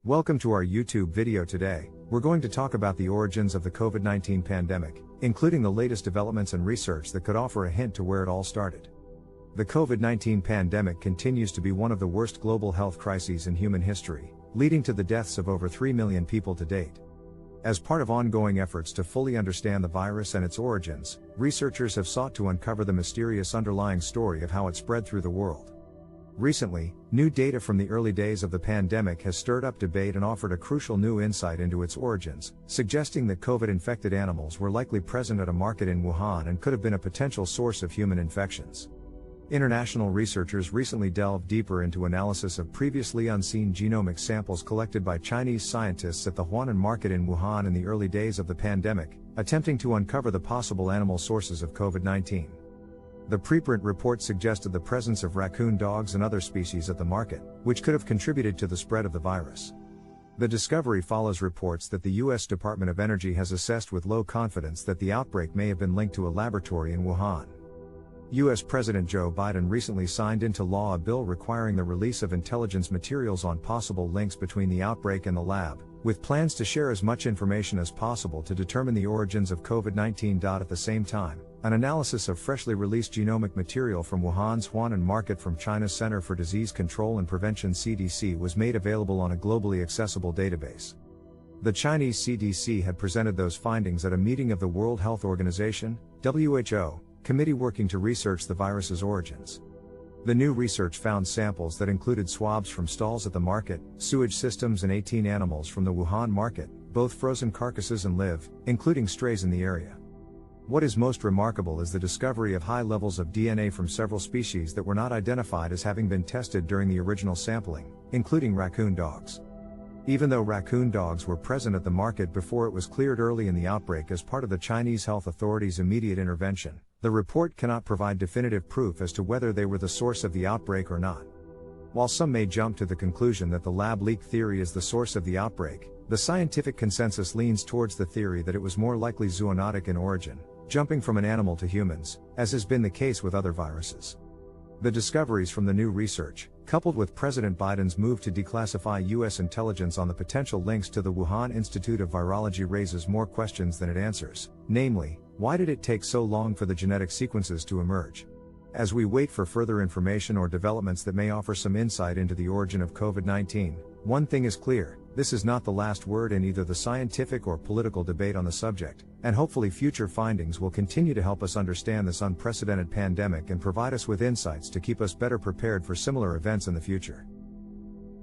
Welcome to our YouTube video today. We're going to talk about the origins of the COVID-19 pandemic, including the latest developments and research that could offer a hint to where it all started. The COVID-19 pandemic continues to be one of the worst global health crises in human history, leading to the deaths of over 3 million people to date. As part of ongoing efforts to fully understand the virus and its origins, researchers have sought to uncover the mysterious underlying story of how it spread through the world. Recently, new data from the early days of the pandemic has stirred up debate and offered a crucial new insight into its origins, suggesting that COVID-infected animals were likely present at a market in Wuhan and could have been a potential source of human infections. International researchers recently delved deeper into analysis of previously unseen genomic samples collected by Chinese scientists at the Wuhan market in Wuhan in the early days of the pandemic, attempting to uncover the possible animal sources of COVID-19. The preprint report suggested the presence of raccoon dogs and other species at the market, which could have contributed to the spread of the virus. The discovery follows reports that the U.S. Department of Energy has assessed with low confidence that the outbreak may have been linked to a laboratory in Wuhan. U.S. President Joe Biden recently signed into law a bill requiring the release of intelligence materials on possible links between the outbreak and the lab, with plans to share as much information as possible to determine the origins of COVID-19. At the same time, an analysis of freshly released genomic material from Wuhan's Wuhan market from China's Center for Disease Control and Prevention (CDC) was made available on a globally accessible database. The Chinese CDC had presented those findings at a meeting of the World Health Organization (WHO) committee working to research the virus's origins. The new research found samples that included swabs from stalls at the market, sewage systems, and 18 animals from the Wuhan market, both frozen carcasses and live, including strays in the area. What is most remarkable is the discovery of high levels of DNA from several species that were not identified as having been tested during the original sampling, including raccoon dogs. Even though raccoon dogs were present at the market before it was cleared early in the outbreak as part of the Chinese health authorities' immediate intervention, the report cannot provide definitive proof as to whether they were the source of the outbreak or not. While some may jump to the conclusion that the lab leak theory is the source of the outbreak, the scientific consensus leans towards the theory that it was more likely zoonotic in origin, jumping from an animal to humans, as has been the case with other viruses. The discoveries from the new research, coupled with President Biden's move to declassify U.S. intelligence on the potential links to the Wuhan Institute of Virology, raises more questions than it answers, namely, why did it take so long for the genetic sequences to emerge? As we wait for further information or developments that may offer some insight into the origin of COVID-19, one thing is clear: this is not the last word in either the scientific or political debate on the subject, and hopefully future findings will continue to help us understand this unprecedented pandemic and provide us with insights to keep us better prepared for similar events in the future.